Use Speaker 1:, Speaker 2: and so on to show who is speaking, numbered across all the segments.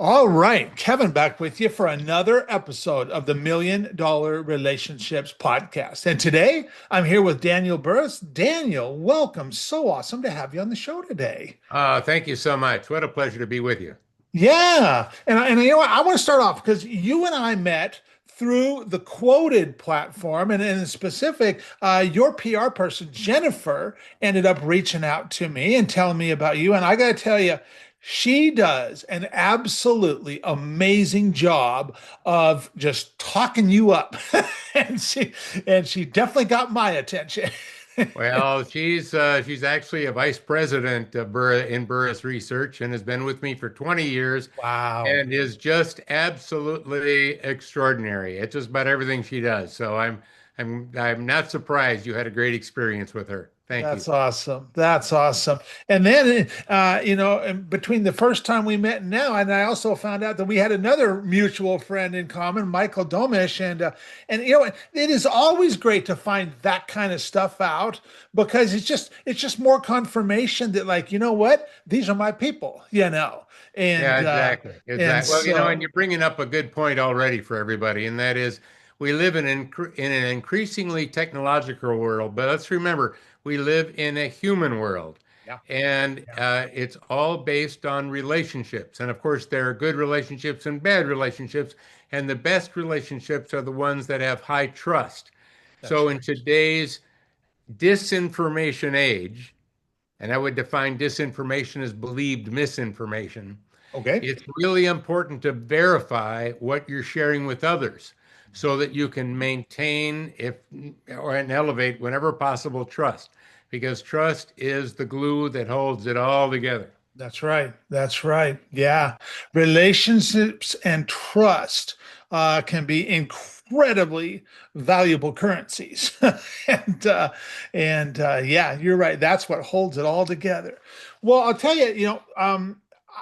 Speaker 1: All right, Kevin back with you for another episode of the $1 Million Relationships Podcast. And today I'm here with Daniel Burrus. Daniel, welcome. So awesome to have you on the show today.
Speaker 2: Thank you so much. What a pleasure to be with you.
Speaker 1: Yeah. And you know what? I want to start off because you and I met through the Quoted platform. And in specific, your PR person, Jennifer, ended up reaching out to me and telling me about you. And I got to tell you, she does an absolutely amazing job of just talking you up. and she definitely got my attention.
Speaker 2: Well, she's actually a vice president of in Burrus Research and has been with me for 20 years
Speaker 1: Wow.
Speaker 2: and is just absolutely extraordinary. It's just about everything she does. So I'm not surprised you had a great experience with her. Thank you.
Speaker 1: That's awesome. That's awesome. And then, and between the first time we met and now, and I also found out that we had another mutual friend in common, Michael Domish, and it is always great to find that kind of stuff out because it's just more confirmation that, like, you know what, these are my people,
Speaker 2: Yeah,
Speaker 1: and
Speaker 2: exactly.
Speaker 1: and
Speaker 2: Exactly. Well, and
Speaker 1: so
Speaker 2: you're bringing up a good point already for everybody, and that is we live in an increasingly technological world, but let's remember we live in a human world,
Speaker 1: yeah,
Speaker 2: and
Speaker 1: yeah,
Speaker 2: it's all based on relationships. And of course, there are good relationships and bad relationships, and the best relationships are the ones that have high trust.
Speaker 1: that's
Speaker 2: So in
Speaker 1: right.
Speaker 2: today's disinformation age, and I would define disinformation as believed misinformation,
Speaker 1: Okay.
Speaker 2: it's really important to verify what you're sharing with others so that you can maintain if or and elevate whenever possible trust because trust is the glue that holds it all together.
Speaker 1: That's right. That's right. Yeah. Relationships and trust can be incredibly valuable currencies. and yeah, you're right. That's what holds it all together. Well, I'll tell you,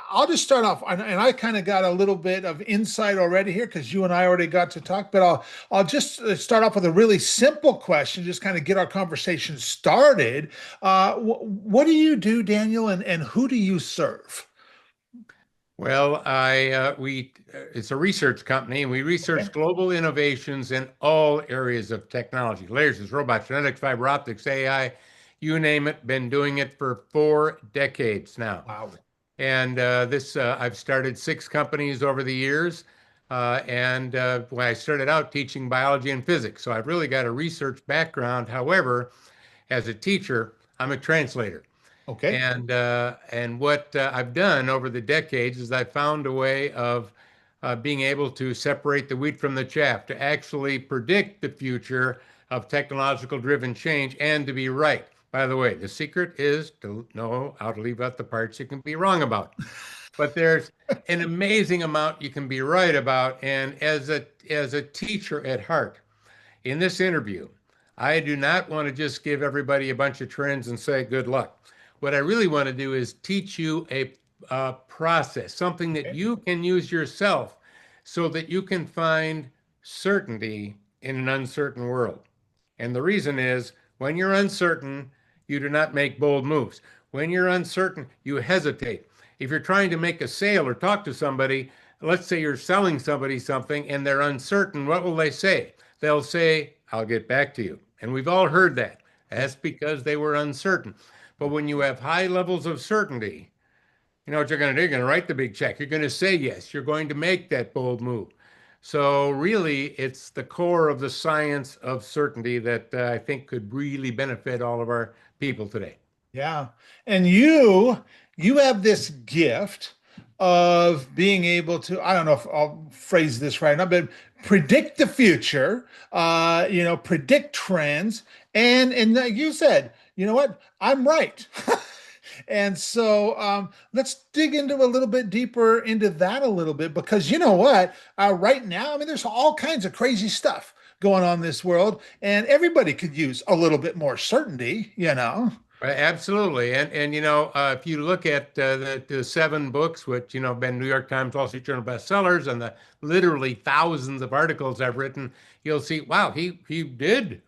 Speaker 1: I'll just start off, and I kind of got a little bit of insight already here because you and I already got to talk. But I'll just start off with a really simple question, just kind of get our conversation started. What do you do, Daniel, and who do you serve?
Speaker 2: Well, it's a research company, and we research
Speaker 1: Okay.
Speaker 2: global innovations in all areas of technology, lasers, robots, genetics, fiber optics, AI, you name it. Been doing it for 4 decades now.
Speaker 1: Wow.
Speaker 2: And I've started 6 companies over the years. When I started out teaching biology and physics, so I've really got a research background. However, as a teacher, I'm a translator.
Speaker 1: Okay.
Speaker 2: And what I've done over the decades is I found a way of being able to separate the wheat from the chaff, to actually predict the future of technological driven change and to be right. By the way, the secret is to know how to leave out the parts you can be wrong about. But there's an amazing amount you can be right about. And as a teacher at heart, in this interview, I do not want to just give everybody a bunch of trends and say good luck. What I really want to do is teach you a process, something that
Speaker 1: Okay.
Speaker 2: you can use yourself so that you can find certainty in an uncertain world. And the reason is when you're uncertain, you do not make bold moves. When you're uncertain, you hesitate. If you're trying to make a sale or talk to somebody, let's say you're selling somebody something and they're uncertain, what will they say? They'll say, I'll get back to you. And we've all heard that.
Speaker 1: Yeah.
Speaker 2: That's because they were uncertain. But when you have high levels of certainty, you know what you're going to do? You're going to write the big check. You're going to say yes. You're going to make that bold move. So, really, it's the core of the science of certainty that I think could really benefit all of our people today.
Speaker 1: Yeah. And you have this gift of being able to, I don't know if I'll phrase this right now, but predict the future, predict trends. And like you said, you know what? I'm right. And so let's dig into a little bit deeper into that a little bit because you know what? Right now, I mean, there's all kinds of crazy stuff going on in this world, and everybody could use a little bit more certainty.
Speaker 2: Absolutely, and if you look at the 7 books, which have been New York Times, Wall Street Journal bestsellers, and the literally thousands of articles I've written, you'll see, wow,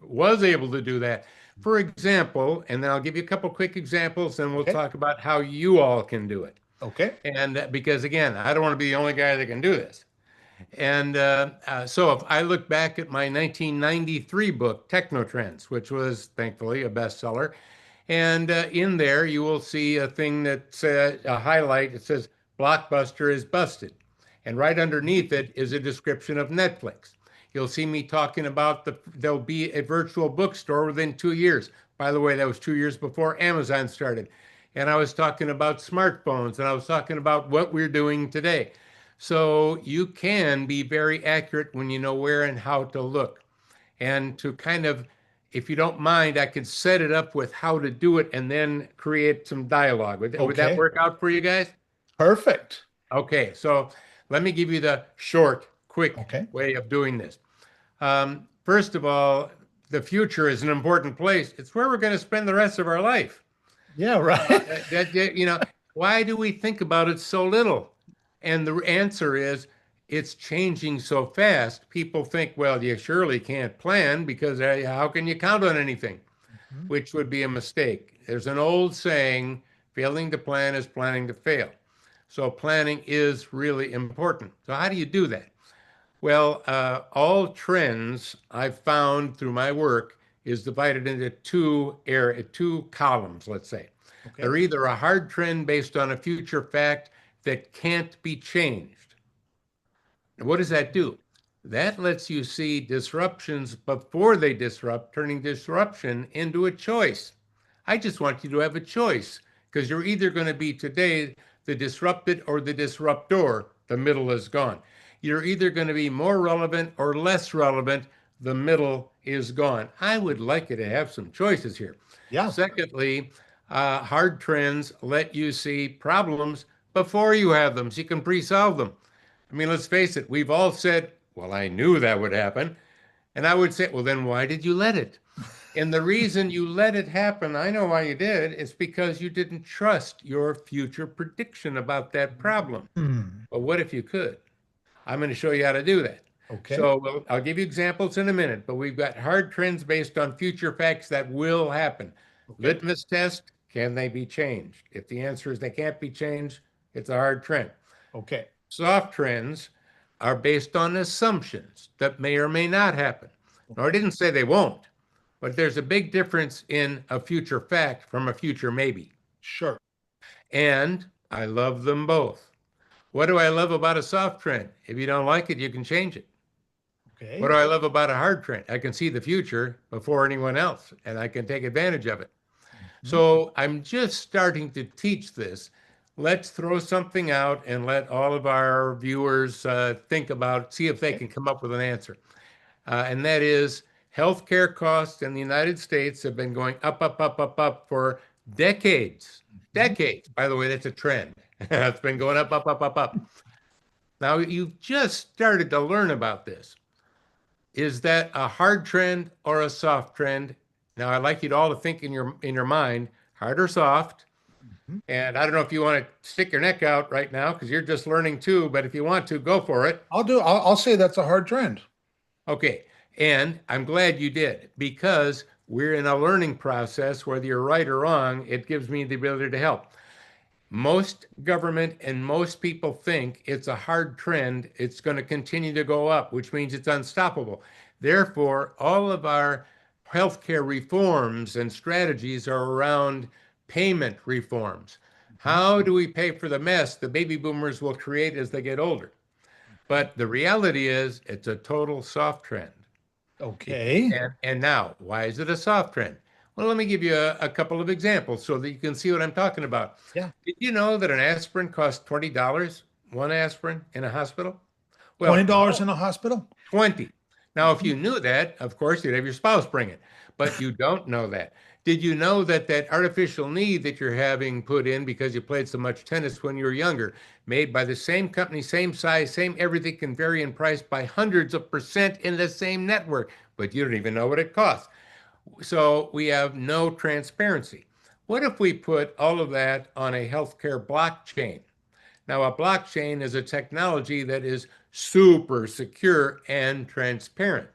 Speaker 2: was able to do that. For example, and then I'll give you a couple quick examples, and we'll
Speaker 1: Okay.
Speaker 2: talk about how you all can do it.
Speaker 1: Okay.
Speaker 2: And because again, I don't want to be the only guy that can do this. And so if I look back at my 1993 book, Techno Trends, which was thankfully a bestseller, and in there you will see a thing that's a highlight. It says Blockbuster is busted. And right underneath it is a description of Netflix. You'll see me talking about there'll be a virtual bookstore within 2 years. By the way, that was 2 years before Amazon started. And I was talking about smartphones and I was talking about what we're doing today. So you can be very accurate when you know where and how to look. And to kind of, if you don't mind, I could set it up with how to do it and then create some dialogue. Would that
Speaker 1: Okay.
Speaker 2: work out for you guys?
Speaker 1: Perfect.
Speaker 2: Okay, so let me give you the short, quick
Speaker 1: Okay.
Speaker 2: way of doing this. First of all, the future is an important place. It's where we're going to spend the rest of our life.
Speaker 1: Yeah, right.
Speaker 2: Why do we think about it so little? And the answer is it's changing so fast. People think, well, you surely can't plan because how can you count on anything?
Speaker 1: Mhm.
Speaker 2: Which would be a mistake. There's an old saying, failing to plan is planning to fail. So planning is really important. So how do you do that? Well, all trends I've found through my work is divided into two columns, let's say.
Speaker 1: Okay.
Speaker 2: They're either a hard trend based on a future fact that can't be changed. And what does that do? That lets you see disruptions before they disrupt, turning disruption into a choice. I just want you to have a choice because you're either going to be today the disrupted or the disruptor. The middle is gone. You're either going to be more relevant or less relevant. The middle is gone. I would like you to have some choices here.
Speaker 1: Yeah.
Speaker 2: Secondly, hard trends let you see problems before you have them so you can pre-solve them. I mean, let's face it, we've all said, well, I knew that would happen. And I would say, well, then why did you let it? And the reason you let it happen, I know why you did, is because you didn't trust your future prediction about that problem.
Speaker 1: Hmm.
Speaker 2: But what if you could? I'm going to show you how to do that.
Speaker 1: Okay.
Speaker 2: So I'll give you examples in a minute, but we've got hard trends based on future facts that will happen.
Speaker 1: Okay.
Speaker 2: Litmus test, can they be changed? If the answer is they can't be changed, it's a hard trend.
Speaker 1: Okay.
Speaker 2: Soft trends are based on assumptions that may or may not happen. Now, I
Speaker 1: Okay.
Speaker 2: didn't say they won't, but there's a big difference in a future fact from a future maybe.
Speaker 1: Sure.
Speaker 2: And I love them both. What do I love about a soft trend? If you don't like it, you can change it. What
Speaker 1: Okay.
Speaker 2: do I love about a hard trend? I can see the future before anyone else, and I can take advantage of it.
Speaker 1: Mhm.
Speaker 2: So I'm just starting to teach this. Let's throw something out and let all of our viewers think about, see if they
Speaker 1: Okay.
Speaker 2: can come up with an answer. And that is healthcare costs in the United States have been going up, up, up, up, up for decades.
Speaker 1: Mhm.
Speaker 2: Decades. By the way, that's a trend. It's been going up, up, up, up, up. Now you've just started to learn about this. Is that a hard trend or a soft trend? Now I'd like you to all to think in your mind, hard or soft.
Speaker 1: Mhm.
Speaker 2: And I don't know if you want to stick your neck out right now because you're just learning too, but if you want to, go for it.
Speaker 1: I'll say that's a hard trend.
Speaker 2: Okay. And I'm glad you did because we're in a learning process, whether you're right or wrong, it gives me the ability to help. Most government and most people think it's a hard trend. It's going to continue to go up, which means it's unstoppable. Therefore, all of our healthcare reforms and strategies are around payment reforms.
Speaker 1: Mhm.
Speaker 2: How do we pay for the mess the baby boomers will create as they get older? But the reality is, it's a total soft trend.
Speaker 1: Okay.
Speaker 2: And now, why is it a soft trend? Well, let me give you a couple of examples so that you can see what I'm talking about.
Speaker 1: Yeah.
Speaker 2: Did you know that an aspirin costs $20, one aspirin in a hospital? Well,
Speaker 1: $20 in a hospital?
Speaker 2: 20. Now, if
Speaker 1: Mhm.
Speaker 2: you knew that, of course, you'd have your spouse bring it, but you don't know that. Did you know that that artificial knee that you're having put in because you played so much tennis when you were younger, made by the same company, same size, same everything, can vary in price by hundreds of percent in the same network, but you don't even know what it costs. So we have no transparency. What if we put all of that on a healthcare blockchain? Now, a blockchain is a technology that is super secure and transparent.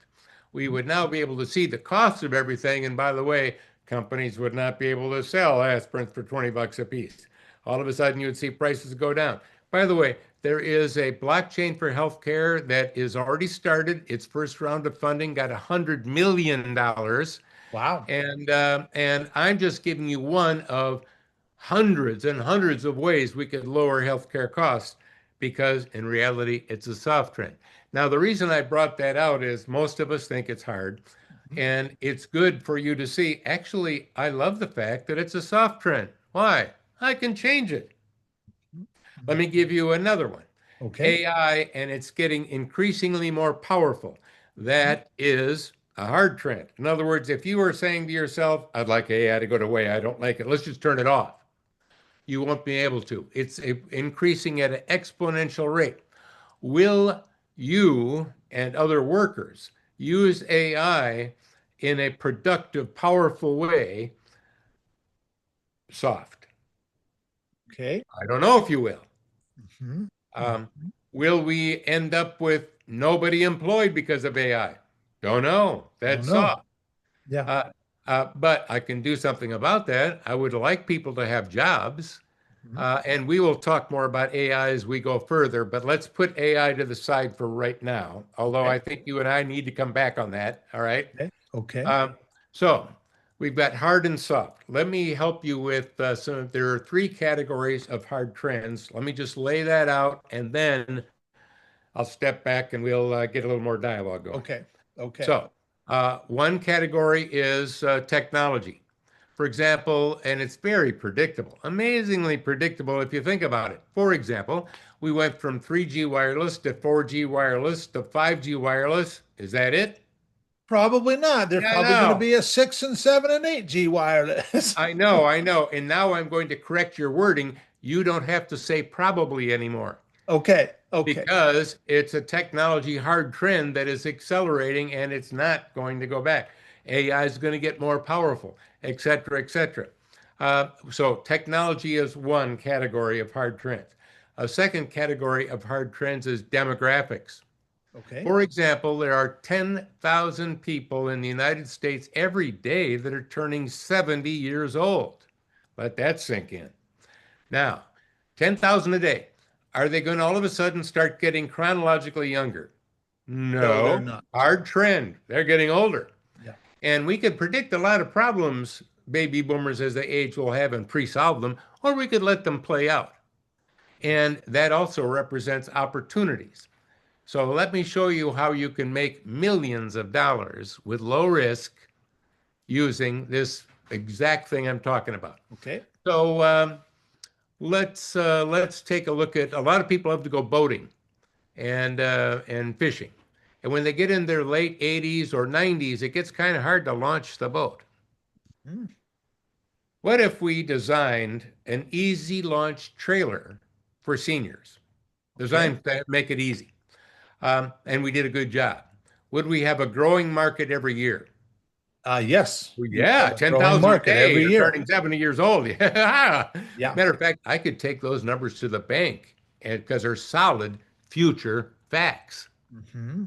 Speaker 2: We would now be able to see the cost of everything. And by the way, companies would not be able to sell aspirins for 20 bucks a piece. all of a sudden you would see prices go down. By the way, there is a blockchain for healthcare that is already started. Its first round of funding got $100 million.
Speaker 1: Wow.
Speaker 2: And I'm just giving you one of hundreds and hundreds of ways we could lower healthcare costs because in reality, it's a soft trend. Now, the reason I brought that out is most of us think it's hard,
Speaker 1: Mhm.
Speaker 2: and it's good for you to see. Actually, I love the fact that it's a soft trend. Why? I can change it. Let me give you another one.
Speaker 1: Okay.
Speaker 2: AI, and it's getting increasingly more powerful.
Speaker 1: Mhm.
Speaker 2: That is a hard trend. In other words, if you were saying to yourself, I'd like AI to go away, I don't like it, let's just turn it off, you won't be able to. It's increasing at an exponential rate. Will you and other workers use AI in a productive, powerful way? Soft.
Speaker 1: Okay.
Speaker 2: I don't know if you will.
Speaker 1: Mhm.
Speaker 2: Um,
Speaker 1: Mhm.
Speaker 2: will we end up with nobody employed because of AI? Don't know.
Speaker 1: Don't
Speaker 2: That's
Speaker 1: know.
Speaker 2: soft.
Speaker 1: Yeah.
Speaker 2: Uh, but I can do something about that. I would like people to have jobs.
Speaker 1: Mhm.
Speaker 2: And we will talk more about AI as we go further, but let's put AI to the side for right now. Although
Speaker 1: Okay.
Speaker 2: I think you and I need to come back on that. All right.
Speaker 1: Okay. Okay.
Speaker 2: Um, so we've got hard and soft. Let me help you with some. There are three categories of hard trends. Let me just lay that out, and then I'll step back and we'll get a little more dialogue going.
Speaker 1: Okay. Okay.
Speaker 2: So, one category is technology. For example, and it's very predictable, amazingly predictable if you think about it. For example, we went from 3G wireless to 4G wireless to 5G wireless. Is that it?
Speaker 1: Probably not. There's
Speaker 2: Yeah, I
Speaker 1: probably going to
Speaker 2: know.
Speaker 1: be a 6 and 7 and 8G wireless.
Speaker 2: I know, I know. And now I'm going to correct your wording. You don't have to say probably anymore,
Speaker 1: Okay. Okay.
Speaker 2: because it's a technology hard trend that is accelerating and it's not going to go back. AI is going to get more powerful, et cetera, et cetera. So technology is one category of hard trends. A second category of hard trends is demographics.
Speaker 1: Okay.
Speaker 2: For example, there are 10,000 people in the United States every day that are turning 70 years old. Let that sink in. Now, 10,000 a day. Are they going to all of a sudden start getting chronologically younger?
Speaker 1: No, they're
Speaker 2: No.
Speaker 1: not.
Speaker 2: Hard trend. They're getting older.
Speaker 1: Yeah.
Speaker 2: And we could predict a lot of problems baby boomers as they age will have and pre-solve them, or we could let them play out. And that also represents opportunities. So let me show you how you can make millions of dollars with low risk using this exact thing I'm talking about.
Speaker 1: Okay.
Speaker 2: So let's take a look at. A lot of people have to go boating and fishing, and when they get in their late 80s or 90s, it gets kind of hard to launch the boat.
Speaker 1: Mm.
Speaker 2: What if we designed an easy launch trailer for seniors?
Speaker 1: Okay.
Speaker 2: Designed to make it easy, and we did a good job. Would we have a growing market every year?
Speaker 1: Yes.
Speaker 2: Well,
Speaker 1: You
Speaker 2: yeah,
Speaker 1: have a growing
Speaker 2: 10,000 a
Speaker 1: market
Speaker 2: day.
Speaker 1: every
Speaker 2: You're
Speaker 1: year.
Speaker 2: turning 70 years old. Yeah.
Speaker 1: Yeah.
Speaker 2: Matter of fact, I could take those numbers to the bank and because they're solid future facts.
Speaker 1: Hmm.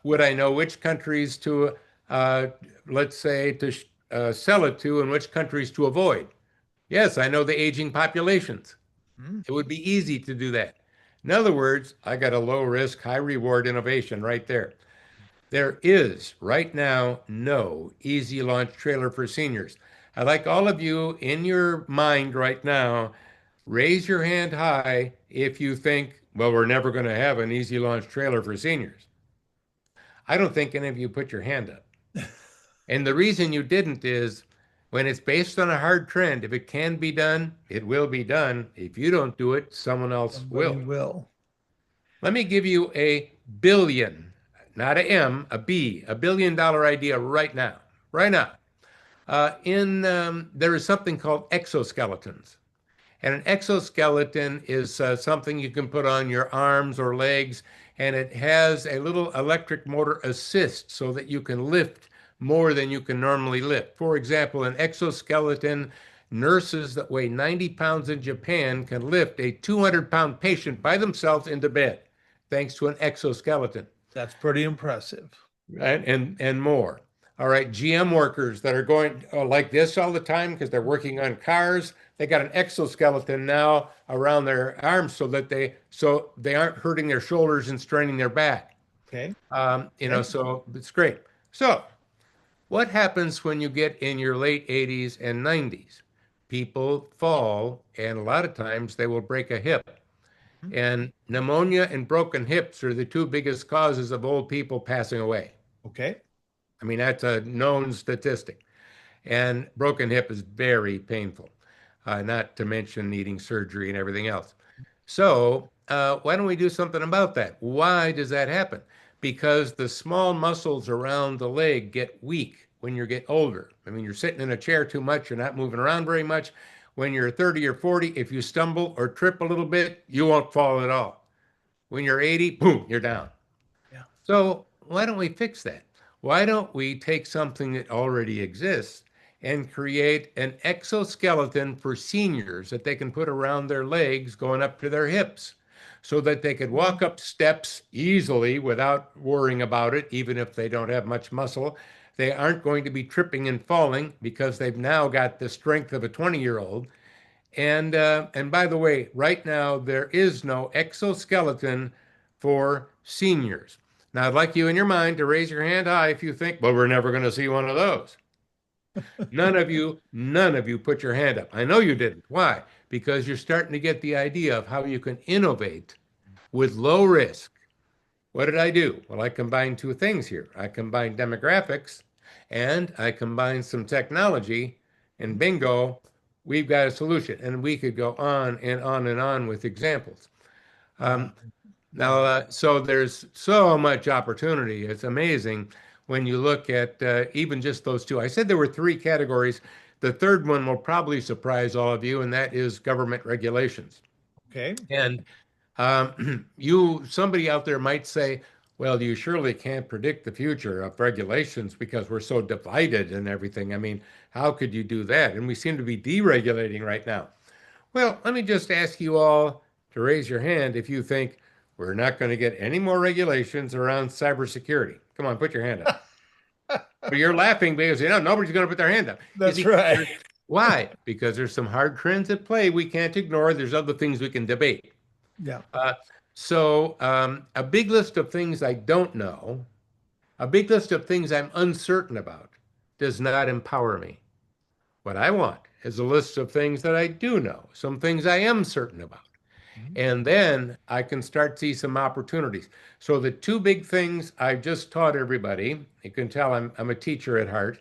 Speaker 2: Would I know which countries to, uh, let's say, to sell it to and which countries to avoid? Yes, I know the aging populations.
Speaker 1: Hmm.
Speaker 2: It would be easy to do that. In other words, I got a low risk, high reward innovation right there. There is right now no easy launch trailer for seniors. I'd like all of you in your mind right now, raise your hand high if you think, well, we're never going to have an easy launch trailer for seniors. I don't think any of you put your hand up. And the reason you didn't is when it's based on a hard trend, if it can be done, it will be done. If you don't do it, someone else
Speaker 1: Somebody
Speaker 2: will.
Speaker 1: will.
Speaker 2: Let me give you a billion, not a M, a B, $1 billion idea right now. Right now. In There is something called exoskeletons. And an exoskeleton is something you can put on your arms or legs, and it has a little electric motor assist so that you can lift more than you can normally lift. For example, an exoskeleton, nurses that weigh 90 pounds in Japan can lift a 200-pound patient by themselves into bed, thanks to an exoskeleton,
Speaker 1: That's pretty impressive.
Speaker 2: right? And more. All right, GM workers that are going like this all the time because they're working on cars. They got an exoskeleton now around their arms so they aren't hurting their shoulders and straining their back.
Speaker 1: Okay. Okay.
Speaker 2: So it's great. So what happens when you get in your late 80s and 90s? People fall, and a lot of times they will break a hip.
Speaker 1: Mhm.
Speaker 2: And pneumonia and broken hips are the two biggest causes of old people passing away.
Speaker 1: Okay.
Speaker 2: I mean, that's a known statistic. And broken hip is very painful, not to mention needing surgery and everything else. So, why don't we do something about that? Why does that happen? Because the small muscles around the leg get weak when you get older. I mean, you're sitting in a chair too much, you're not moving around very much. When you're 30 or 40, if you stumble or trip a little bit, you won't fall at all. When you're 80, boom, you're down.
Speaker 1: Yeah.
Speaker 2: So why don't we fix that? Why don't we take something that already exists and create an exoskeleton for seniors that they can put around their legs going up to their hips so that they could walk up steps easily without worrying about it, even if they don't have much muscle. They aren't going to be tripping and falling because they've now got the strength of a 20-year-old. And by the way, right now there is no exoskeleton for seniors. Now, I'd like you in your mind to raise your hand high if you think, well, we're never going to see one of those. None of you put your hand up. I know you didn't. Why? Because you're starting to get the idea of how you can innovate with low risk. What did I do? Well, I combined two things here. I combined demographics and I combined some technology, and bingo, we've got a solution. And we could go on and on and on with examples.
Speaker 1: Wow.
Speaker 2: Um,
Speaker 1: Yeah.
Speaker 2: so there's so much opportunity. It's amazing when you look at even just those two. I said there were three categories. The third one will probably surprise all of you, and that is government regulations.
Speaker 1: Okay.
Speaker 2: And somebody out there might say, well, you surely can't predict the future of regulations because we're so divided and everything. I mean, how could you do that? And we seem to be deregulating right now. Well, let me just ask you all to raise your hand if you think we're not going to get any more regulations around cybersecurity. Come on, put your hand up. But you're laughing because nobody's going to put their hand up. You
Speaker 1: That's
Speaker 2: see,
Speaker 1: right.
Speaker 2: why? Because there's some hard trends at play we can't ignore. There's other things we can debate.
Speaker 1: Yeah.
Speaker 2: Uh, so, a big list of things I don't know, a big list of things I'm uncertain about, does not empower me. What I want is a list of things that I do know, some things I am certain about.
Speaker 1: Mhm.
Speaker 2: And then I can start to see some opportunities. So, the two big things I've just taught everybody, you can tell I'm a teacher at heart,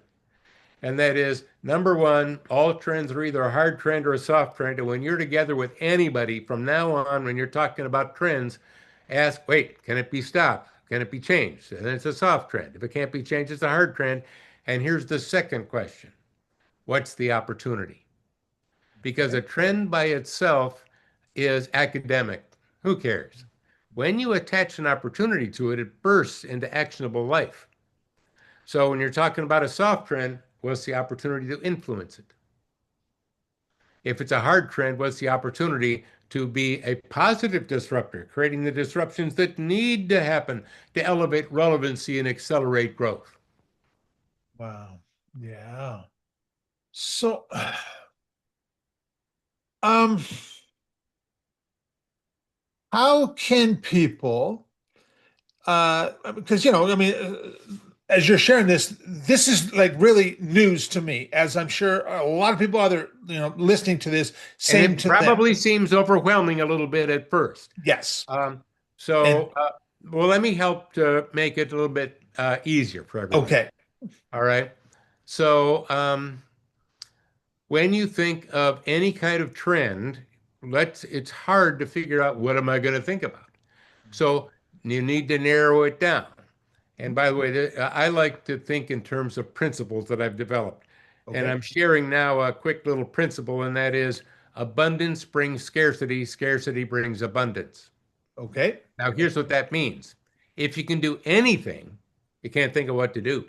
Speaker 2: and that is number one, all trends are either a hard trend or a soft trend. And when you're together with anybody from now on, when you're talking about trends, ask, wait, can it be stopped? Can it be changed? And it's a soft trend. If it can't be changed, it's a hard trend. And here's the second question: what's the opportunity? Because
Speaker 1: Okay.
Speaker 2: a trend by itself is academic. Who cares? When you attach an opportunity to it, it bursts into actionable life. So when you're talking about a soft trend, what's the opportunity to influence it? If it's a hard trend, what's the opportunity to be a positive disruptor, creating the disruptions that need to happen to elevate relevancy and accelerate growth?
Speaker 1: Wow. Yeah. So, um, how can people, because, I mean, as you're sharing this, this is like really news to me, as I'm sure a lot of people other, listening to this,
Speaker 2: And
Speaker 1: same
Speaker 2: it
Speaker 1: to them.
Speaker 2: probably seems overwhelming a little bit at first.
Speaker 1: Yes.
Speaker 2: Um,
Speaker 1: And
Speaker 2: so, well, let me help to make it a little bit easier for everybody.
Speaker 1: okay.
Speaker 2: All right. So, when you think of any kind of trend, it's hard to figure out what am I going to think about. So you need to narrow it down. And by the way, I like to think in terms of principles that I've developed. And
Speaker 1: Okay.
Speaker 2: I'm sharing now a quick little principle, and that is abundance brings scarcity, scarcity brings abundance.
Speaker 1: Okay.
Speaker 2: Now, here's what that means. If you can do anything, you can't think of what to do.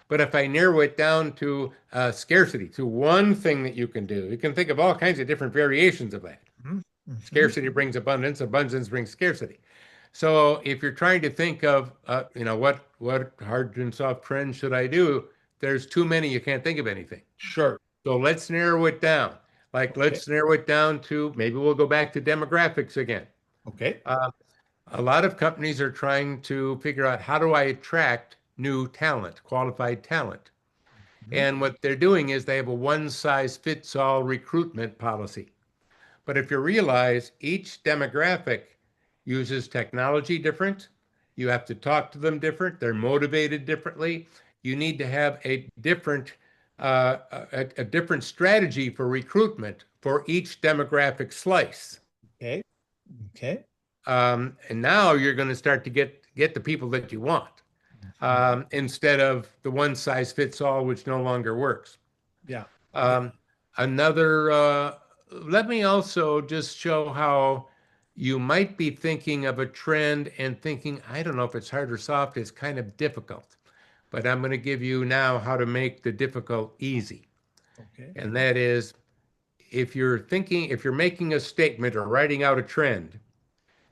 Speaker 2: But if I narrow it down to scarcity, to one thing that you can do, you can think of all kinds of different variations of that.
Speaker 1: Mhm. Mhm.
Speaker 2: Scarcity brings abundance, abundance brings scarcity. So if you're trying to think of, what hard and soft trends should I do? There's too many. You can't think of anything.
Speaker 1: Sure.
Speaker 2: So let's narrow it down. Like
Speaker 1: Okay.
Speaker 2: let's narrow it down to maybe we'll go back to demographics again.
Speaker 1: Okay.
Speaker 2: Uh, a lot of companies are trying to figure out how do I attract new talent, qualified talent.
Speaker 1: Mhm.
Speaker 2: And what they're doing is they have a one size fits all recruitment policy. But if you realize each demographic uses technology different, you have to talk to them different, they're motivated differently. You need to have a different strategy for recruitment for each demographic slice.
Speaker 1: Okay. Okay.
Speaker 2: And now you're going to start to get the people that you want
Speaker 1: Mhm.
Speaker 2: instead of the one size fits all, which no longer works.
Speaker 1: Yeah. Yeah.
Speaker 2: Um, another, let me also just show how you might be thinking of a trend and thinking, I don't know if it's hard or soft, it's kind of difficult. But I'm going to give you now how to make the difficult easy.
Speaker 1: Okay.
Speaker 2: And that is if you're making a statement or writing out a trend,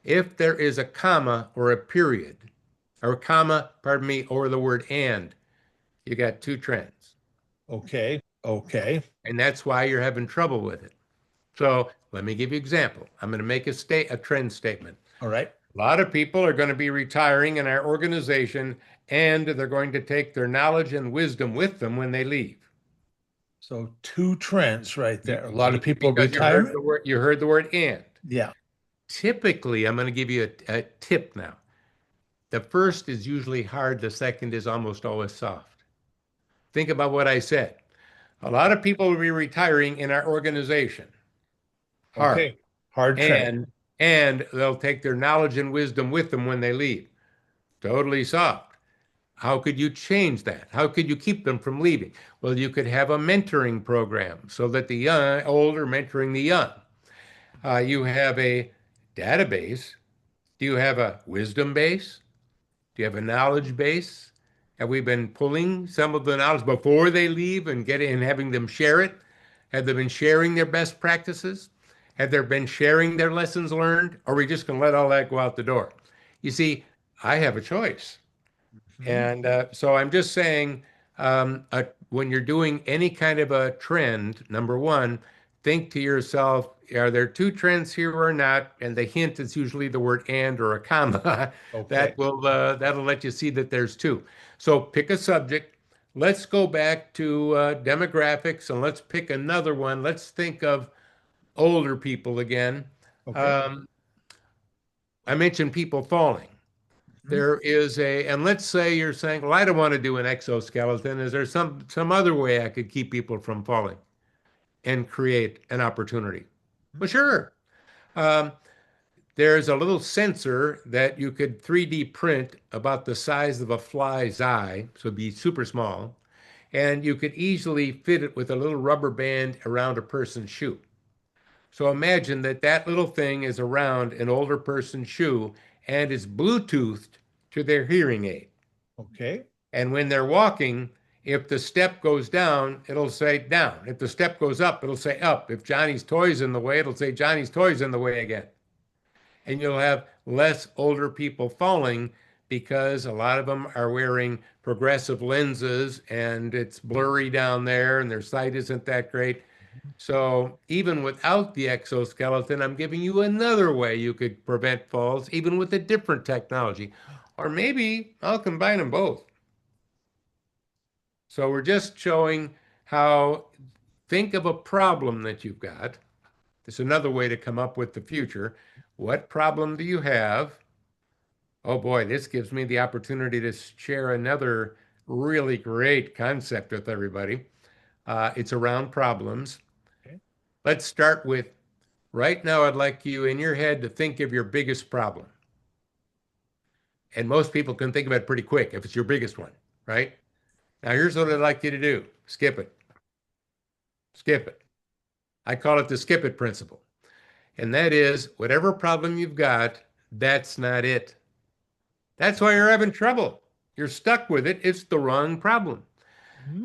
Speaker 2: if there is a comma or a period, or a comma, pardon me, or the word and, you got two trends.
Speaker 1: Okay. Okay.
Speaker 2: And that's why you're having trouble with it. So let me give you an example. I'm going to make a trend statement.
Speaker 1: All right.
Speaker 2: A lot of people are going to be retiring in our organization, and they're going to take their knowledge and wisdom with them when they leave.
Speaker 1: So two trends right
Speaker 2: You-
Speaker 1: there. A lot of people
Speaker 2: because
Speaker 1: retiring.
Speaker 2: you heard the word and.
Speaker 1: Yeah.
Speaker 2: Typically, I'm going to give you a tip now. The first is usually hard, the second is almost always soft. Think about what I said. A lot of people will be retiring in our organization. Hard.
Speaker 1: Okay. Hard trend.
Speaker 2: And they'll take their knowledge and wisdom with them when they leave. Totally soft. How could you change that? How could you keep them from leaving? Well, you could have a mentoring program so that the young, old are mentoring the young. You have a database. Do you have a wisdom base? Do you have a knowledge base? Have we been pulling some of the knowledge before they leave and getting and having them share it? Have they been sharing their best practices? Have they been sharing their lessons learned? Or are we just going to let all that go out the door? You see, I have a choice.
Speaker 1: Mhm.
Speaker 2: And so I'm just saying, when you're doing any kind of a trend, number one, think to yourself, are there two trends here or not? And the hint is usually the word and or a comma.
Speaker 1: Okay.
Speaker 2: That'll let you see that there's two. So pick a subject. Let's go back to demographics and let's pick another one. Let's think of older people again.
Speaker 1: Okay.
Speaker 2: Um, I mentioned people falling.
Speaker 1: Mhm.
Speaker 2: There is and let's say you're saying, well, I don't want to do an exoskeleton. Is there some other way I could keep people from falling and create an opportunity? Well, sure. Um, there's a little sensor that you could 3D print about the size of a fly's eye, so it'd be super small, and you could easily fit it with a little rubber band around a person's shoe. So imagine that that little thing is around an older person's shoe and is Bluetoothed to their hearing aid.
Speaker 1: Okay.
Speaker 2: And when they're walking, if the step goes down, it'll say down. If the step goes up, it'll say up. If Johnny's toy's in the way, it'll say Johnny's toy's in the way again. And you'll have less older people falling because a lot of them are wearing progressive lenses and it's blurry down there and their sight isn't that great. So even without the exoskeleton, I'm giving you another way you could prevent falls, even with a different technology. Or maybe I'll combine them both. So we're just showing how think of a problem that you've got. There's another way to come up with the future. What problem do you have? Oh boy, this gives me the opportunity to share another really great concept with everybody. It's around problems.
Speaker 1: Okay.
Speaker 2: Let's start with right now. I'd like you in your head to think of your biggest problem. And most people can think of it pretty quick if it's your biggest one, right? Now, here's what I'd like you to do skip it, skip it. I call it the skip it principle. And that is whatever problem you've got, that's not it. That's why you're having trouble. You're stuck with it. It's the wrong problem.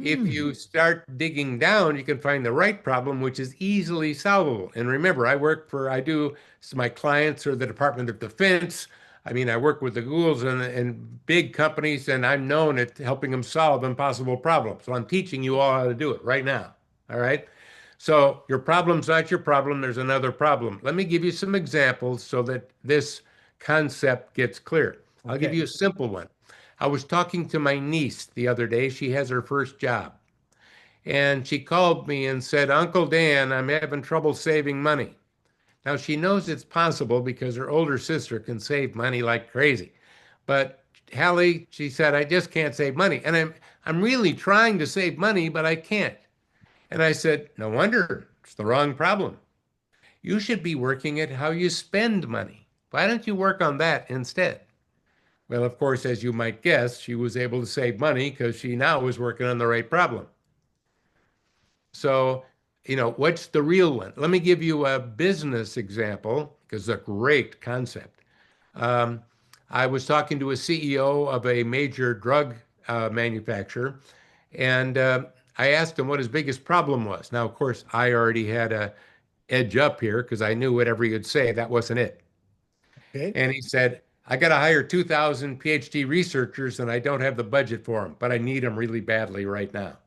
Speaker 2: If
Speaker 1: Mm.
Speaker 2: you start digging down, you can find the right problem, which is easily solvable. And remember, I do, so my clients are the Department of Defense. I mean, I work with the Googles and big companies, and I'm known at helping them solve impossible problems. So I'm teaching you all how to do it right now. All right. So your problem's not your problem. There's another problem. Let me give you some examples so that this concept gets clear. I'll give
Speaker 1: Okay.
Speaker 2: you a simple one. I was talking to my niece the other day. She has her first job. And she called me and said, Uncle Dan, I'm having trouble saving money. Now she knows it's possible because her older sister can save money like crazy. But Hallie, she said, I just can't save money. And I'm really trying to save money, but I can't. And I said, no wonder, it's the wrong problem. You should be working at how you spend money. Why don't you work on that instead? Well, of course, as you might guess, she was able to save money because she now was working on the right problem. So, what's the real one? Let me give you a business example because it's a great concept. Um, I was talking to a CEO of a major drug manufacturer, and I asked him what his biggest problem was. Now, of course, I already had a edge up here because I knew whatever he'd say, that wasn't it.
Speaker 1: Okay.
Speaker 2: And he said, I got to hire 2,000 PhD researchers and I don't have the budget for them, but I need them really badly right now.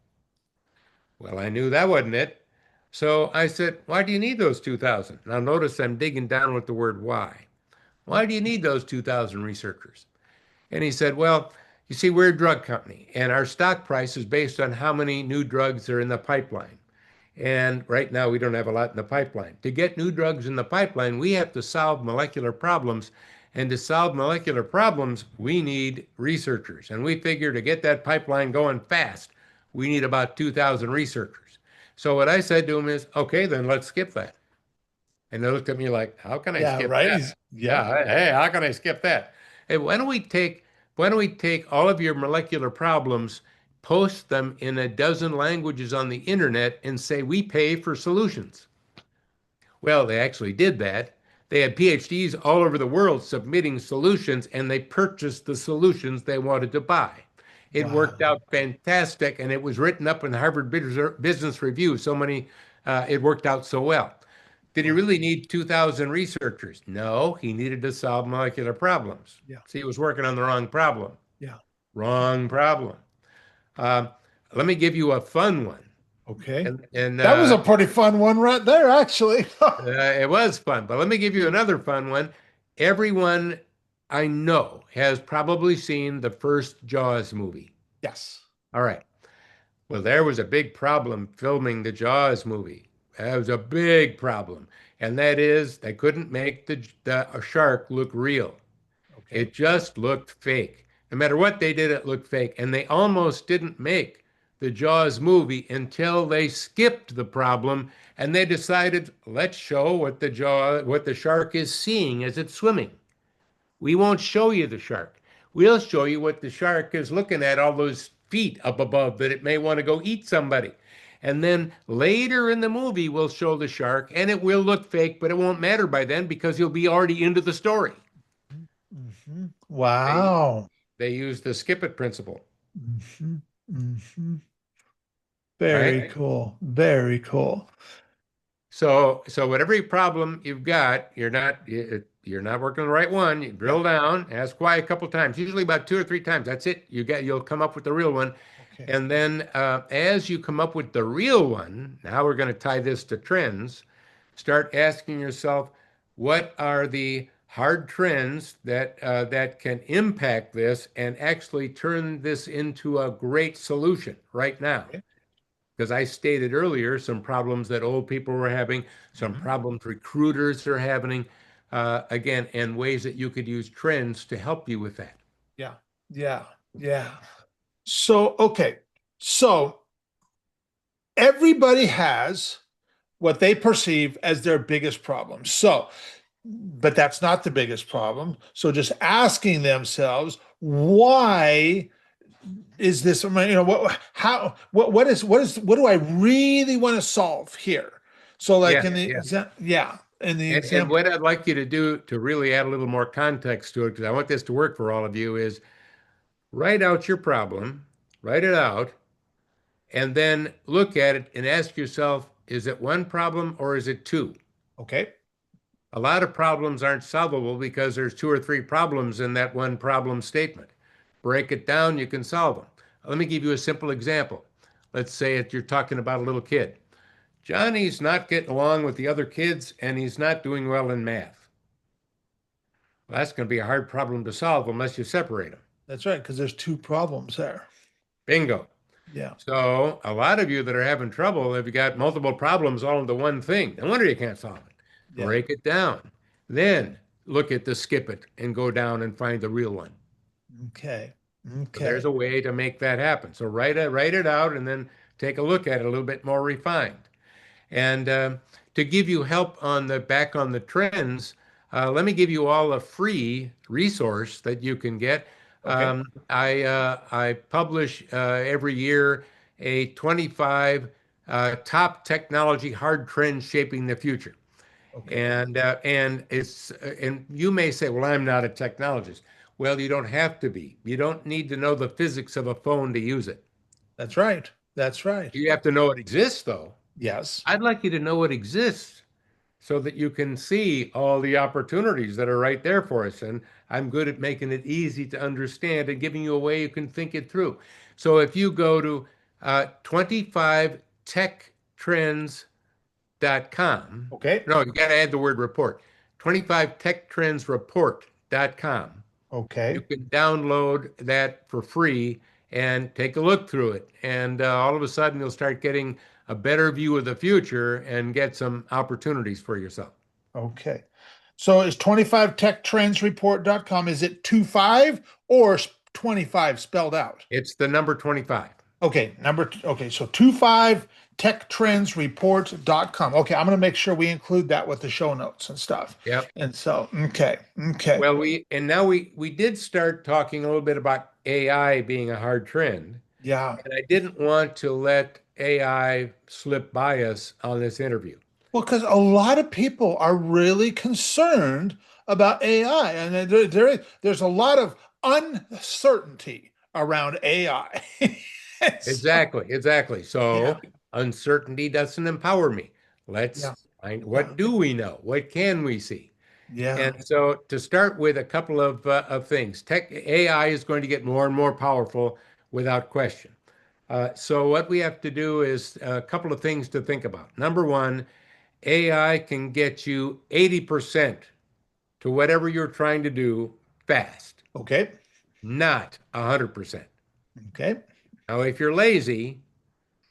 Speaker 2: Well, I knew that wasn't it. So I said, why do you need those 2,000? Now notice I'm digging down with the word why. Why do you need those 2,000 researchers? And he said, well, you see, we're a drug company and our stock price is based on how many new drugs are in the pipeline. And right now, we don't have a lot in the pipeline. To get new drugs in the pipeline, we have to solve molecular problems. And to solve molecular problems, we need researchers. And we figure to get that pipeline going fast, we need about 2,000 researchers. So what I said to him is, okay, then let's skip that. And they looked at me like, how can I
Speaker 1: Yeah,
Speaker 2: skip
Speaker 1: right.
Speaker 2: that?
Speaker 1: Yep.
Speaker 2: Yeah, hey, how can I skip that? Hey, why don't we take all of your molecular problems, post them in a dozen languages on the internet, and say we pay for solutions? Well, they actually did that. They had PhDs all over the world submitting solutions, and they purchased the solutions they wanted to buy. It worked
Speaker 1: Wow.
Speaker 2: out fantastic, and it was written up in the Harvard Business Review. It worked out so well. Did he
Speaker 1: Wow.
Speaker 2: really need 2,000 researchers? No, he needed to solve molecular problems.
Speaker 1: Yeah.
Speaker 2: See, he was working on the wrong problem.
Speaker 1: Yeah.
Speaker 2: Wrong problem. Uh, Let me give you a fun one.
Speaker 1: Okay.
Speaker 2: And
Speaker 1: That was a pretty fun one right there, actually.
Speaker 2: It was fun, but let me give you another fun one. Everyone I know has probably seen the first Jaws movie.
Speaker 1: Yes.
Speaker 2: All right. Well, there was a big problem filming the Jaws movie. That was a big problem. And that is they couldn't make the shark look real.
Speaker 1: Okay.
Speaker 2: It just looked fake. No matter what they did, it looked fake. And they almost didn't make the Jaws movie until they skipped the problem and they decided, let's show what the shark is seeing as it's swimming. We won't show you the shark. We'll show you what the shark is looking at, all those feet up above that it may want to go eat somebody. And then later in the movie, we'll show the shark and it will look fake, but it won't matter by then because you'll be already into the story. They
Speaker 1: Wow.
Speaker 2: they use the skip it principle,
Speaker 1: hmm hmm
Speaker 2: right?
Speaker 1: Very cool. Very cool.
Speaker 2: So whatever problem you've got, you're not working the right one. You
Speaker 1: Yeah.
Speaker 2: drill down, ask why a couple times, usually about 2 or 3 times. That's it. You'll come up with the real one.
Speaker 1: Okay.
Speaker 2: And then as you come up with the real one, now we're going to tie this to trends. Start asking yourself, what are the hard trends that can impact this and actually turn this into a great solution right now?
Speaker 1: Okay.
Speaker 2: Because I stated earlier some problems that old people were having, some
Speaker 1: Mhm.
Speaker 2: problems recruiters are having, again, and ways that you could use trends to help you with that.
Speaker 1: Yeah. Yeah. Yeah. So, okay. So everybody has what they perceive as their biggest problem. So, but that's not the biggest problem. So just asking themselves, why is this, what do I really want to solve here? So like
Speaker 2: Yeah,
Speaker 1: in the
Speaker 2: yeah.
Speaker 1: yeah, in the
Speaker 2: And
Speaker 1: example,
Speaker 2: what I'd like you to do to really add a little more context to it, because I want this to work for all of you, is write out your problem, write it out, and then look at it and ask yourself, is it one problem or is it two?
Speaker 1: okay,
Speaker 2: A lot of problems aren't solvable because there's two or three problems in that one problem statement. Break it down, you can solve them. Let me give you a simple example. Let's say that you're talking about a little kid. Johnny's not getting along with the other kids and he's not doing well in math. Well, that's going to be a hard problem to solve unless you separate them.
Speaker 1: That's right, because there's two problems there.
Speaker 2: Bingo.
Speaker 1: Yeah.
Speaker 2: So a lot of you that are having trouble, if you got multiple problems all into one thing, no wonder you can't solve it.
Speaker 1: Yeah.
Speaker 2: Break it down. Then look at the skip it and go down and find the real one.
Speaker 1: Okay.
Speaker 2: So there's
Speaker 1: Okay.
Speaker 2: a way to make that happen. So write it out and then take a look at it a little bit more refined. And to give you help on the back on the trends, let me give you all a free resource that you can get.
Speaker 1: Okay.
Speaker 2: I publish every year a 25 top technology hard trends shaping the future.
Speaker 1: Okay.
Speaker 2: And you may say, well, I'm not a technologist. Well, you don't have to be. You don't need to know the physics of a phone to use it.
Speaker 1: That's right. That's right.
Speaker 2: You have to know it exists, though.
Speaker 1: Yes.
Speaker 2: I'd like you to know it exists so that you can see all the opportunities that are right there for us. And I'm good at making it easy to understand and giving you a way you can think it through. So if you go to 25techtrends.com,
Speaker 1: Okay.
Speaker 2: no, you got to add the word report, 25techtrendsreport.com. You
Speaker 1: Okay.
Speaker 2: can download that for free and take a look through it. And all of a sudden, you'll start getting a better view of the future and get some opportunities for yourself.
Speaker 1: Okay. So it's 25techtrendsreport.com. Is it 25 or 25 spelled out?
Speaker 2: It's the number 25.
Speaker 1: Okay, okay, so 25techtrendsreport.com. Okay, I'm gonna make sure we include that with the show notes and stuff.
Speaker 2: Yep.
Speaker 1: And so, okay, okay.
Speaker 2: Well, we did start talking a little bit about AI being a hard trend,
Speaker 1: Yeah.
Speaker 2: and I didn't want to let AI slip by us on this interview.
Speaker 1: Well, because a lot of people are really concerned about AI, and there's a lot of uncertainty around AI.
Speaker 2: Exactly, exactly.
Speaker 1: Yeah,
Speaker 2: So uncertainty doesn't empower me.
Speaker 1: yeah,
Speaker 2: Let's find
Speaker 1: yeah,
Speaker 2: what do we know? What can we see?
Speaker 1: yeah.
Speaker 2: And so to start with a couple of things, tech AI is going to get more and more powerful without question. So what we have to do is a couple of things to think about. Number one, AI can get you 80% to whatever you're trying to do fast,
Speaker 1: Okay,
Speaker 2: not 100%.
Speaker 1: okay.
Speaker 2: Now, if you're lazy,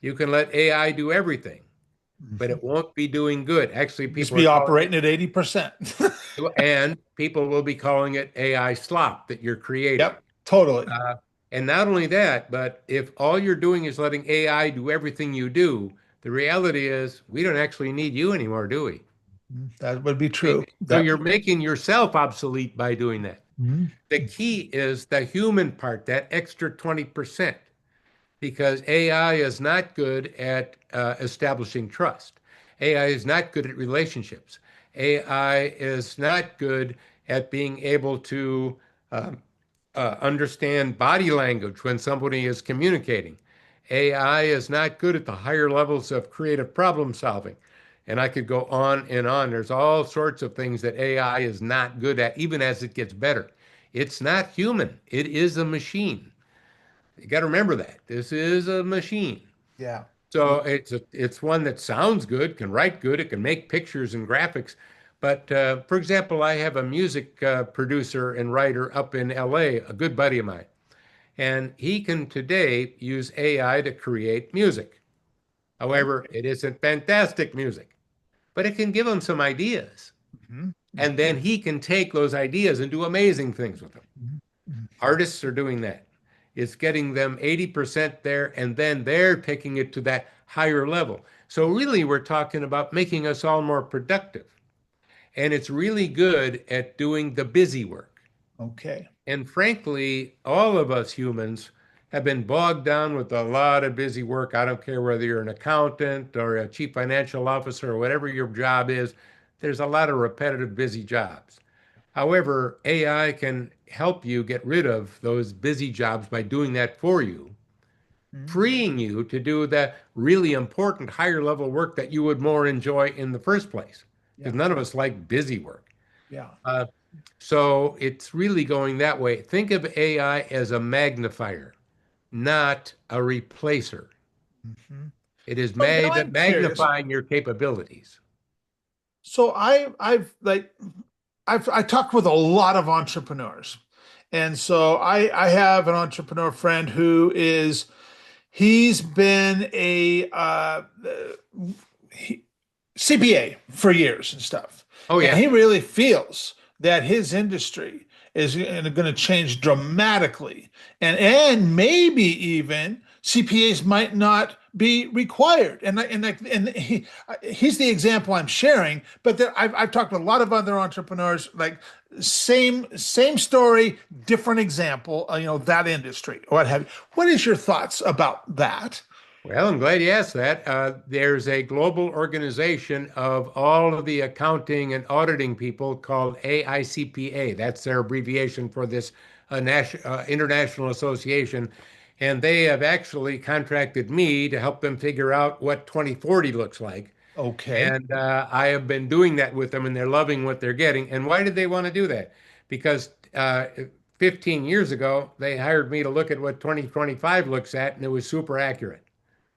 Speaker 2: you can let AI do everything, but
Speaker 1: Mhm.
Speaker 2: it won't be doing good. Actually,
Speaker 1: Just
Speaker 2: people are
Speaker 1: be
Speaker 2: calling
Speaker 1: operating at 80%.
Speaker 2: it, and people will be calling it AI slop that you're creating.
Speaker 1: Yep, totally.
Speaker 2: Uh, and not only that, but if all you're doing is letting AI do everything you do, the reality is we don't actually need you anymore, do we?
Speaker 1: That would be true.
Speaker 2: So
Speaker 1: That.
Speaker 2: you're making yourself obsolete by doing that.
Speaker 1: Mhm.
Speaker 2: The key is the human part, that extra 20%, because AI is not good at establishing trust. AI is not good at relationships. AI is not good at being able to understand body language when somebody is communicating. AI is not good at the higher levels of creative problem solving. And I could go on and on. There's all sorts of things that AI is not good at, even as it gets better. It's not human, it is a machine. You got to remember that. This is a machine.
Speaker 1: Yeah.
Speaker 2: So it's one that sounds good, can write good, it can make pictures and graphics. But for example, I have a music producer and writer up in LA, a good buddy of mine, and he can today use AI to create music. However,
Speaker 1: Okay.
Speaker 2: it isn't fantastic music, but it can give him some ideas.
Speaker 1: Mhm.
Speaker 2: And then he can take those ideas and do amazing things with them.
Speaker 1: Mhm. Mhm.
Speaker 2: Artists are doing that. It's getting them 80% there, and then they're taking it to that higher level. So, really, we're talking about making us all more productive. And it's really good at doing the busy work.
Speaker 1: Okay.
Speaker 2: And frankly, all of us humans have been bogged down with a lot of busy work. I don't care whether you're an accountant or a chief financial officer or whatever your job is, there's a lot of repetitive, busy jobs. However, AI can help you get rid of those busy jobs by doing that for you,
Speaker 1: Mhm.
Speaker 2: freeing you to do the really important higher level work that you would more enjoy in the first place.
Speaker 1: Yeah.
Speaker 2: because none of us like busy work.
Speaker 1: Yeah.
Speaker 2: Uh, so it's really going that way. Think of AI as a magnifier, not a replacer.
Speaker 1: Mhm.
Speaker 2: It is
Speaker 1: So now I'm curious.
Speaker 2: magnifying your capabilities.
Speaker 1: So I talked with a lot of entrepreneurs. And so I have an entrepreneur friend who is he's been a he, CPA for years and stuff.
Speaker 2: Oh,
Speaker 1: And
Speaker 2: yeah.
Speaker 1: he really feels that his industry is going to change dramatically. And maybe even CPAs might not be required. He's the example I'm sharing, but I've talked to a lot of other entrepreneurs, like same story, different example, that industry or what have you. What is your thoughts about that?
Speaker 2: Well, I'm glad you asked that. There's a global organization of all of the accounting and auditing people called AICPA. That's their abbreviation for this international association. And they have actually contracted me to help them figure out what 2040 looks like.
Speaker 1: Okay.
Speaker 2: And I have been doing that with them, and they're loving what they're getting. And why did they want to do that? Because 15 years ago, they hired me to look at what 2025 looks at, and it was super accurate.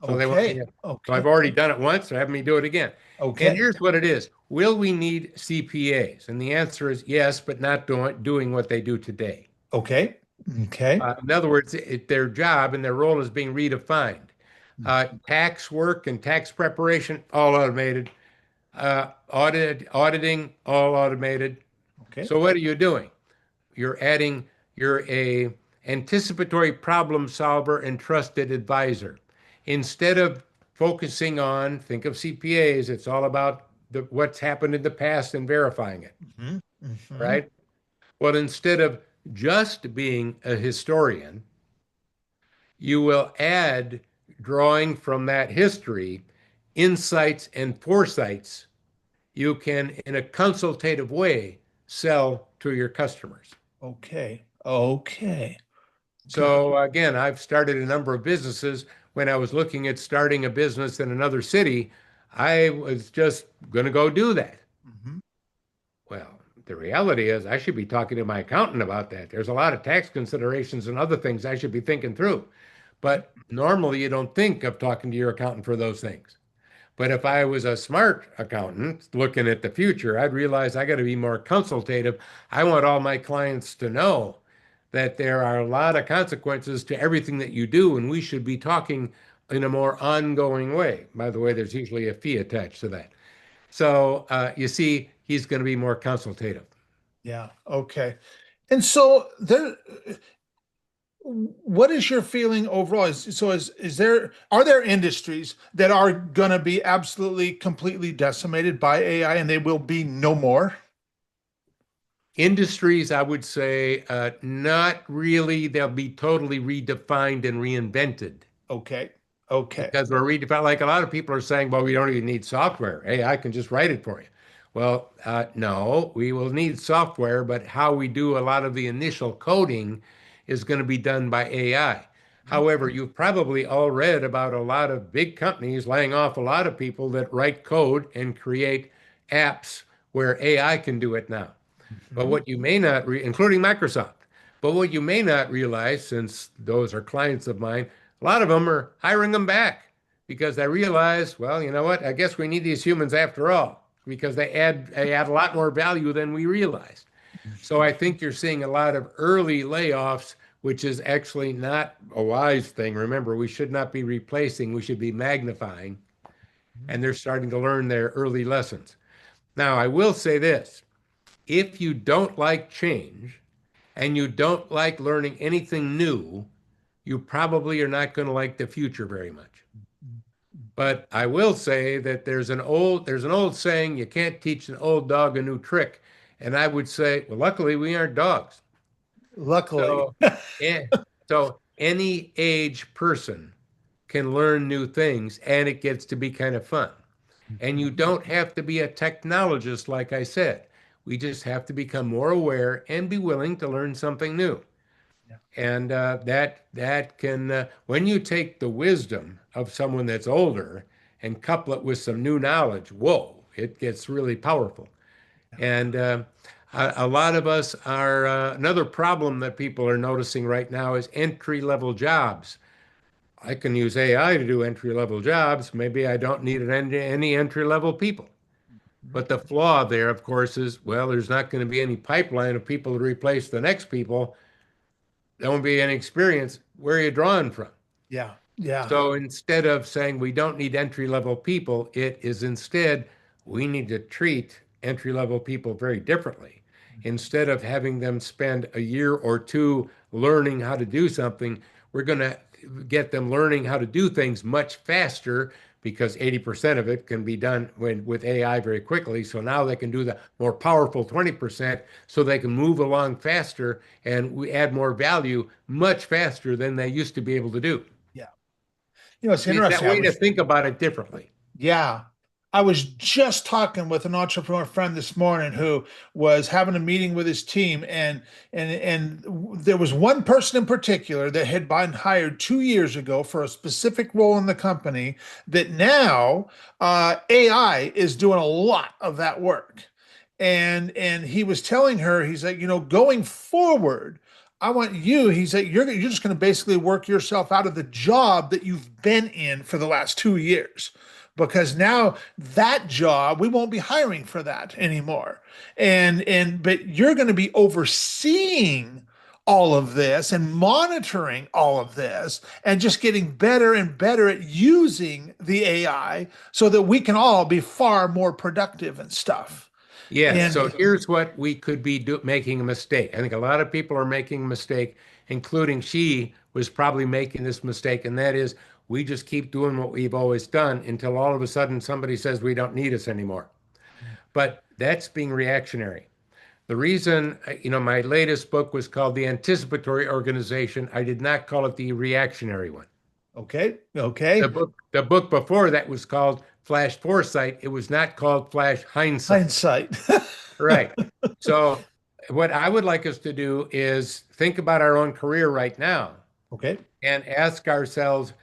Speaker 2: So they want,
Speaker 1: Okay.
Speaker 2: yeah. So
Speaker 1: Okay.
Speaker 2: I've already done it once, so have me do it again. And
Speaker 1: Okay.
Speaker 2: here's what it is. Will we need CPAs? And the answer is yes, but not doing what they do today.
Speaker 1: Okay. Okay.
Speaker 2: In other words, their job and their role is being redefined. Tax work and tax preparation, all automated. Auditing, all automated.
Speaker 1: Okay.
Speaker 2: So what are you doing? You're a anticipatory problem solver and trusted advisor. Instead of focusing on, think of CPAs, it's all about what's happened in the past and verifying it,
Speaker 1: Hmm. Hmm.
Speaker 2: right? Well, instead of just being a historian, you will add, drawing from that history, insights and foresights you can, in a consultative way, sell to your customers.
Speaker 1: Okay. Okay. Good.
Speaker 2: So again, I've started a number of businesses. When I was looking at starting a business in another city, I was just going to go do that.
Speaker 1: Hmm.
Speaker 2: Well, the reality is I should be talking to my accountant about that. There's a lot of tax considerations and other things I should be thinking through. But normally you don't think of talking to your accountant for those things. But if I was a smart accountant looking at the future, I'd realize I got to be more consultative. I want all my clients to know that there are a lot of consequences to everything that you do, and we should be talking in a more ongoing way. By the way, there's usually a fee attached to that. So you see, he's going to be more consultative.
Speaker 1: Yeah. Okay. And so what is your feeling overall? Is there are there industries that are going to be absolutely completely decimated by AI and they will be no more?
Speaker 2: Industries, I would say, not really. They'll be totally redefined and reinvented.
Speaker 1: Okay. Okay.
Speaker 2: Because we're redefining, like a lot of people are saying, well, we don't even need software. Hey, I can just write it for you. Well, no, we will need software, but how we do a lot of the initial coding is going to be done by AI. However, you've probably all read about a lot of big companies laying off a lot of people that write code and create apps where AI can do it now. But
Speaker 1: Mhm.
Speaker 2: what you may not, including Microsoft, but what you may not realize, since those are clients of mine, a lot of them are hiring them back because they realize, well, you know what? I guess we need these humans after all because they add a lot more value than we realized. So I think you're seeing a lot of early layoffs, which is actually not a wise thing. Remember, we should not be replacing, we should be magnifying, and they're starting to learn their early lessons. Now, I will say this, if you don't like change and you don't like learning anything new, you probably are not going to like the future very much. But I will say that there's an old saying, you can't teach an old dog a new trick. And I would say, well, luckily we aren't dogs.
Speaker 1: Luckily.
Speaker 2: So, yeah, so any age person can learn new things and it gets to be kind of fun. And you don't have to be a technologist, like I said. We just have to become more aware and be willing to learn something new.
Speaker 1: Yeah.
Speaker 2: And that can, when you take the wisdom of someone that's older and couple it with some new knowledge, whoa, it gets really powerful. And a lot of us are, another problem that people are noticing right now is entry-level jobs. I can use AI to do entry-level jobs. Maybe I don't need any entry-level people. But the flaw there, of course, is, well, there's not going to be any pipeline of people to replace the next people. There won't be any experience. Where are you drawing from?
Speaker 1: Yeah. Yeah.
Speaker 2: So instead of saying we don't need entry level people, it is instead we need to treat entry level people very differently. Instead of having them spend a year or two learning how to do something, we're going to get them learning how to do things much faster because 80% of it can be done with AI very quickly. So now they can do the more powerful 20% so they can move along faster and we add more value much faster than they used to be able to do.
Speaker 1: Yeah. It's
Speaker 2: See, it's that
Speaker 1: interesting.
Speaker 2: way to think about it differently.
Speaker 1: Yeah. I was just talking with an entrepreneur friend this morning who was having a meeting with his team, and there was one person in particular that had been hired 2 years ago for a specific role in the company that now AI is doing a lot of that work. And he was telling her, he's like, going forward, I want you, he's like, you're just going to basically work yourself out of the job that you've been in for the last 2 years, because now that job we won't be hiring for that anymore. But you're going to be overseeing all of this and monitoring all of this and just getting better and better at using the AI so that we can all be far more productive and stuff.
Speaker 2: Yes.
Speaker 1: And
Speaker 2: So here's what we could be making a mistake. I think a lot of people are making a mistake, including she was probably making this mistake, and that is we just keep doing what we've always done until all of a sudden somebody says we don't need us anymore. But that's being reactionary. The reason, my latest book was called The Anticipatory Organization. I did not call it the reactionary one.
Speaker 1: okay,
Speaker 2: The
Speaker 1: okay.
Speaker 2: book, the book before that was called Flash Foresight. It was not called Flash Hindsight.
Speaker 1: Hindsight.
Speaker 2: Right. So what I would like us to do is think about our own career right now
Speaker 1: Okay.
Speaker 2: and ask ourselves,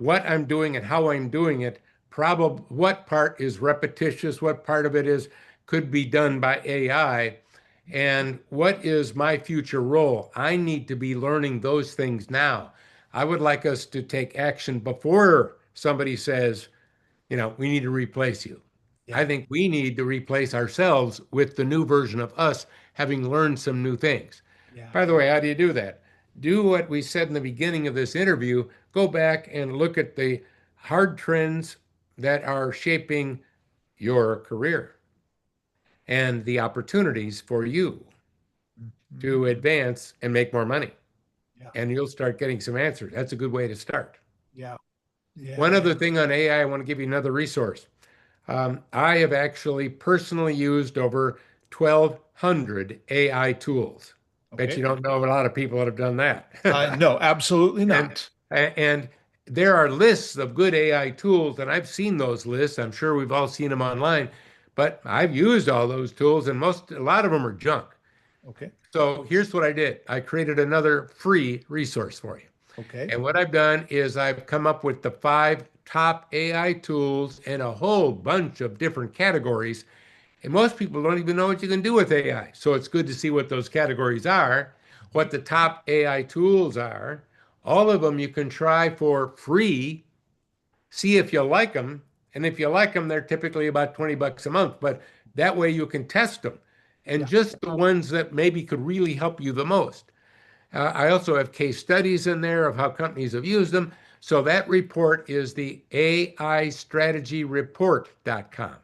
Speaker 2: what I'm doing and how I'm doing it, probably what part is repetitious, what part of it is could be done by AI, and what is my future role? I need to be learning those things now. I would like us to take action before somebody says, we need to replace you. I
Speaker 1: Yeah.
Speaker 2: think we need to replace ourselves with the new version of us, having learned some new things.
Speaker 1: Yeah.
Speaker 2: By the way, how do you do that? Do what we said in the beginning of this interview. Go back and look at the hard trends that are shaping your career and the opportunities for you
Speaker 1: Mhm.
Speaker 2: to advance and make more money.
Speaker 1: Yeah.
Speaker 2: And you'll start getting some answers. That's a good way to start.
Speaker 1: Yeah. Yeah.
Speaker 2: One other
Speaker 1: Yeah.
Speaker 2: thing on AI, I want to give you another resource. I have actually personally used over 1,200 AI tools. Bet you
Speaker 1: Okay.
Speaker 2: don't know of a lot of people that have done that.
Speaker 1: No, absolutely
Speaker 2: And
Speaker 1: not.
Speaker 2: and there are lists of good AI tools, and I've seen those lists. I'm sure we've all seen them online, but I've used all those tools, and a lot of them are junk.
Speaker 1: Okay.
Speaker 2: So here's what I did. I created another free resource for you.
Speaker 1: Okay.
Speaker 2: And what I've done is I've come up with the 5 top AI tools in a whole bunch of different categories. And most people don't even know what you can do with AI. So it's good to see what those categories are,
Speaker 1: Okay.
Speaker 2: what the top AI tools are. All of them you can try for free, see if you like them. And if you like them, they're typically about 20 bucks a month. But that way you can test them. And
Speaker 1: Yeah.
Speaker 2: just the ones that maybe could really help you the most. I also have case studies in there of how companies have used them. So that report is the AIstrategyreport.com.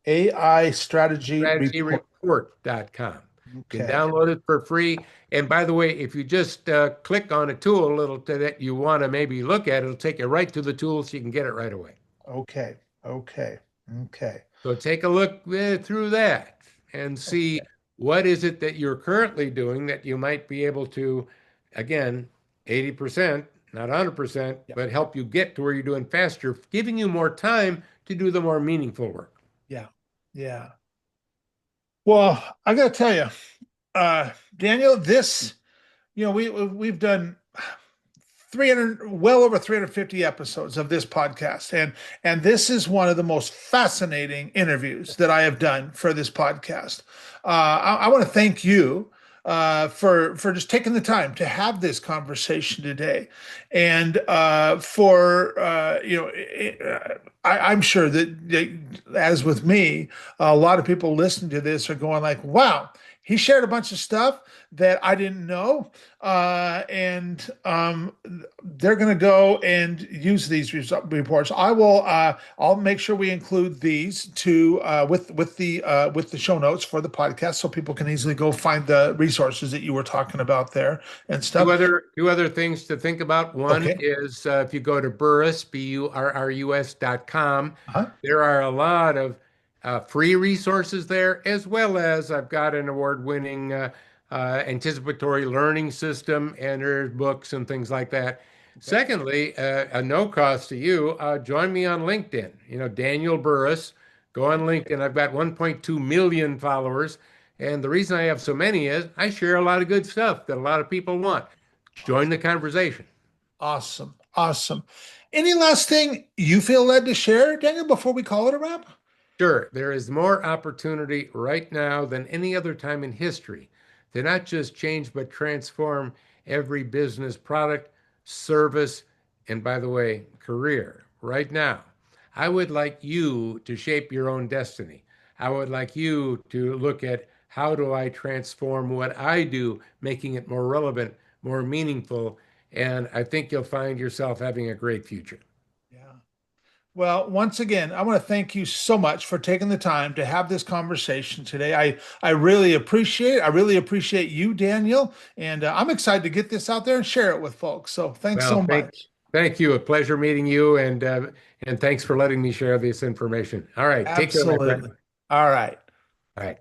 Speaker 1: AI strategy report.
Speaker 2: Strategyreport.com. You can
Speaker 1: Okay.
Speaker 2: download it for free. And by the way, if you just click on a tool that you want to maybe look at, it'll take you right to the tool so you can get it right away.
Speaker 1: Okay. Okay. Okay.
Speaker 2: So take a look through that and
Speaker 1: Okay.
Speaker 2: see what is it that you're currently doing that you might be able to, again, 80%, not 100%,
Speaker 1: Yeah.
Speaker 2: but help you get to where you're doing faster, giving you more time to do the more meaningful work.
Speaker 1: Yeah. Yeah. Well, I got to tell you, Daniel, we've done 300, well over 350 episodes of this podcast, and this is one of the most fascinating interviews that I have done for this podcast. I want to thank you for just taking the time to have this conversation today, and for I'm sure that, as with me, a lot of people listening to this are going like, "Wow, he shared a bunch of stuff that I didn't know," and they're going to go and use these reports. I'll make sure we include these to with the show notes for the podcast, so people can easily go find the resources that you were talking about there and stuff.
Speaker 2: Two other things to think about. One
Speaker 1: Okay.
Speaker 2: is if you go to Burrus, BURRUS.com,
Speaker 1: Uh-huh.
Speaker 2: there are a lot of free resources there, as well as I've got an award-winning anticipatory learning system, and there's books and things like that.
Speaker 1: Okay.
Speaker 2: Secondly, a no cost to you, join me on LinkedIn. Daniel Burrus, go on LinkedIn. I've got 1.2 million followers. And the reason I have so many is I share a lot of good stuff that a lot of people want. Join the conversation.
Speaker 1: Awesome. Awesome. Any last thing you feel led to share, Daniel, before we call it a wrap?
Speaker 2: Sure, there is more opportunity right now than any other time in history to not just change, but transform every business product, service, and by the way, career right now. I would like you to shape your own destiny. I would like you to look at how do I transform what I do, making it more relevant, more meaningful, and I think you'll find yourself having a great future.
Speaker 1: Yeah. Well, once again, I want to thank you so much for taking the time to have this conversation today. I really appreciate it. I really appreciate you, Daniel, and I'm excited to get this out there and share it with folks. So thanks
Speaker 2: Well,
Speaker 1: so
Speaker 2: thank,
Speaker 1: much.
Speaker 2: thank you. A pleasure meeting you, and thanks for letting me share this information. All right, take care, my friend.
Speaker 1: Absolutely. All right.
Speaker 2: All right.